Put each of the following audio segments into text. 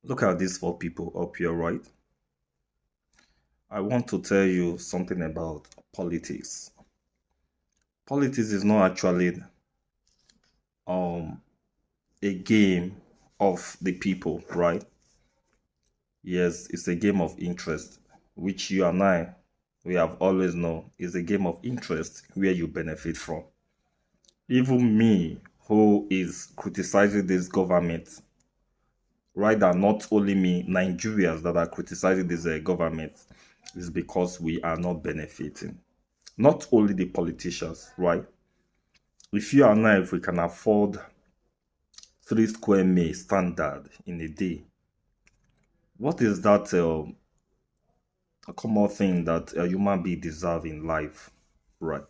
Look at these four people up here, right? I want to tell you something about politics. Politics is not actually um a game of the people, right? Yes, it's a game of interest, which you and I we have always known is a game of interest where you benefit from. Even me, who is criticizing this government, rather not only me, Nigerians that are criticizing this government, is because we are not benefiting. Not only the politicians, right? If you and I, if we can afford 3 square meal standard in a day, what is that a common thing that a human being deserve in life, right?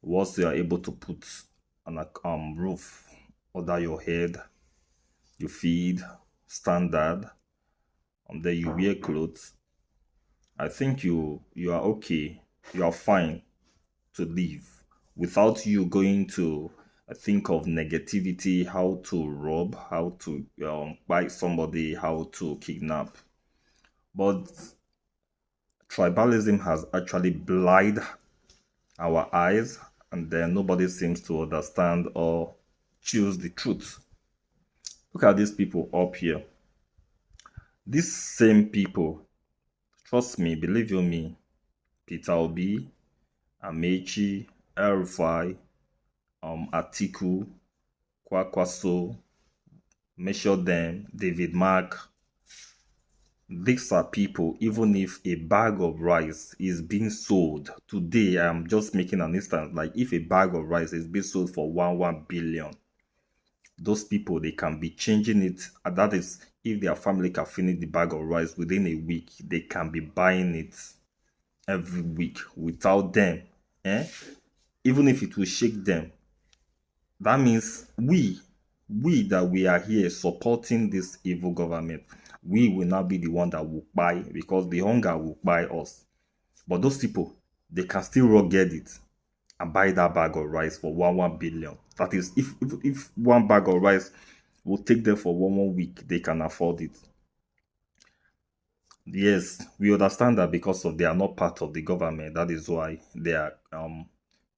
Once you are able to put an roof under your head, you feed standard, and then you wear clothes. I think you are okay, you are fine to live without you going to think of negativity, how to rob, how to buy somebody, how to kidnap. But tribalism has actually blinded our eyes, and then nobody seems to understand or choose the truth. Look at these people up here. These same people, trust me, believe you me, Peter Obi, Amechi, Erufai, Atiku, Kwakwaso, Measure Them, David Mark. These are people, even if a bag of rice is being sold today, I'm just making an instance, like if a bag of rice is being sold for 1 billion, those people, they can be changing it. And that is, if their family can finish the bag of rice within a week, they can be buying it every week without them. Eh? Even if it will shake them, that means we that we are here supporting this evil government, we will not be the one that will buy, because the hunger will buy us. But those people, they can still rugged it and buy that bag of rice for one billion. That is, if one bag of rice will take them for one week, they can afford it. Yes, we understand that because of they are not part of the government. That is why they are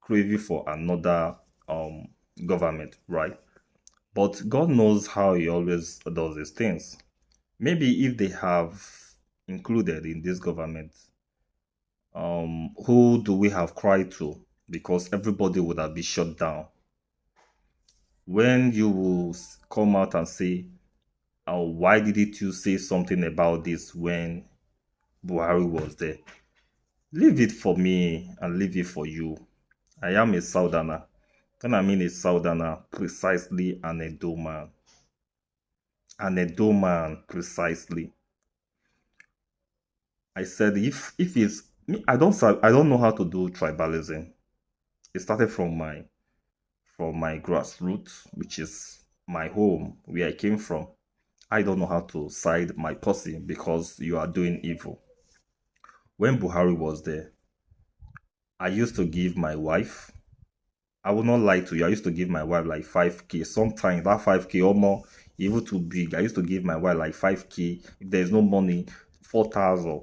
craving for another government, right? But God knows how He always does these things. Maybe if they have included in this government, who do we have cried to? Because everybody would have been shut down. When you will come out and say, oh, why didn't you say something about this when Buhari was there? Leave it for me and leave it for you. I am a Southerner. When I mean a Southerner, precisely an Edo man. An Edo man, precisely. I said if it's me, I don't know how to do tribalism. It started from my grassroots, which is my home, where I came from. I don't know how to side my posse because you are doing evil. When Buhari was there, I used to give my wife, I will not lie to you, I used to give my wife like 5K. Sometimes that 5K or more, even too big. I used to give my wife like 5K. If there's no money, 4,000.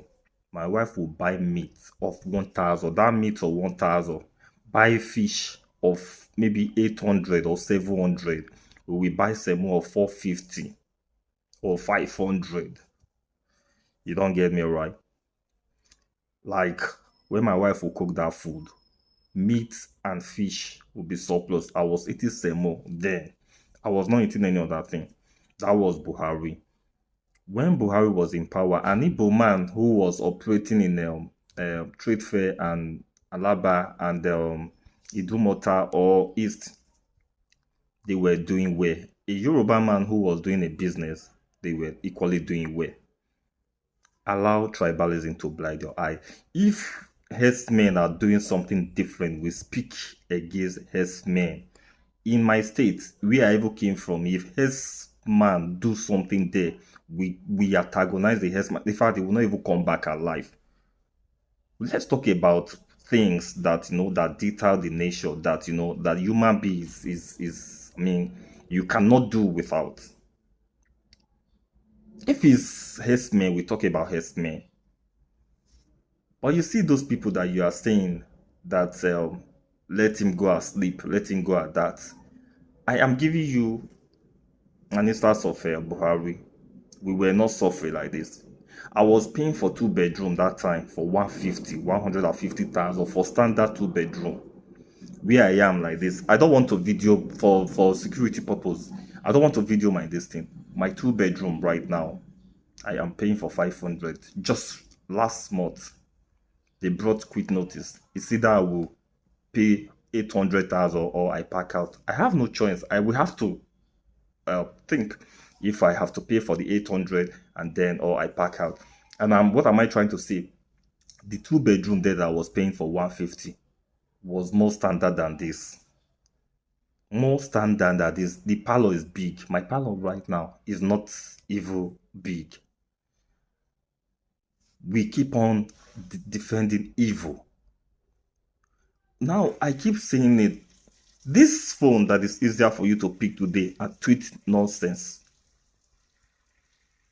My wife will buy meat of 1,000. That meat of 1,000. Buy fish of maybe 800 or 700. We will buy some more of 450 or 500. You don't get me right? Like when my wife will cook that food, meat and fish will be surplus. I was eating semo then. I was not eating any other thing. That was Buhari. When Buhari was in power, an Igbo man who was operating in trade fair and Alaba and Idumota or East, they were doing well. A Yoruba man who was doing a business, they were equally doing well. Allow tribalism to blind your eye. If herdsmen are doing something different, we speak against herdsmen. In my state, where I even came from, if herdsman do something there, we antagonize the herdsman. In fact, they will not even come back alive. Let's talk about things that that detail the nature that that human beings is I mean you cannot do without. If it's herdsmen, we talk about herdsmen. But you see those people that you are saying that let him go asleep, let him go at that. I am giving you an instance of Buhari. We were not suffering like this. I was paying for two-bedroom that time for 150, 150,000 for standard two-bedroom. Where I am like this, I don't want to video for security purpose. I don't want to video my this thing. My two-bedroom right now, I am paying for 500. Just last month, they brought quick notice. It's either I will pay 800,000 or I pack out. I have no choice. I will have to think if I have to pay for the 800 and then or I pack out. And what am I trying to say? The two-bedroom there that I was paying for 150 was more standard than this. More standard than this. The parlor is big. My parlor right now is not even big. We keep on defending evil. Now I keep saying it. This phone that is easier for you to pick today and tweet nonsense.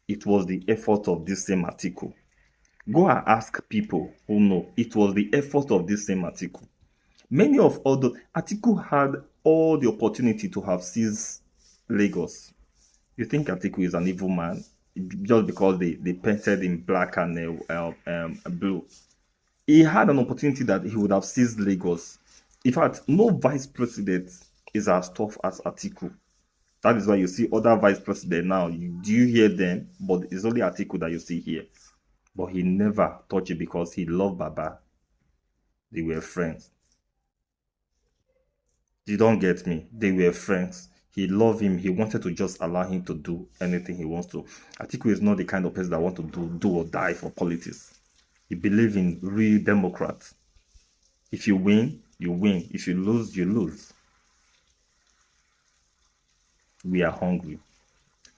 It was the effort of this same article. Go and ask people who know. It was the effort of this same article. Many of all the article had all the opportunity to have seized Lagos. You think Atiku is an evil man just because they painted in black and blue? He had an opportunity that he would have seized Lagos. In fact, no vice president is as tough as Atiku. That is why you see other vice president now. Do you hear them? But it's only Atiku that you see here. But he never touched it because he loved Baba. They were friends. You don't get me. They were friends. He loved him. He wanted to just allow him to do anything he wants to. Atiku is not the kind of person that want to do or die for politics. He believes in real Democrats. If you win, you win. If you lose, you lose. We are hungry.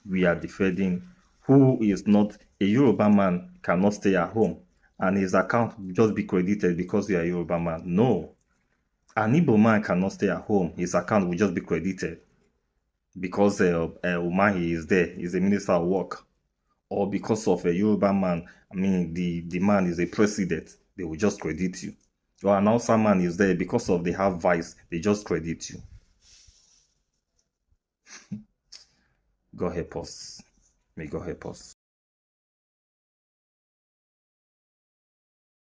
We are defending who is not a Yoruba man cannot stay at home and his account will just be credited because you are a Yoruba man. No. An Igbo man cannot stay at home. His account will just be credited because Umahi is there. He's a minister of work. Or because of a Yoruba man, I mean, the man is a president. They will just credit you. Or an Hausa man is there because of they have vice. They just credit you. God help us. May God help us.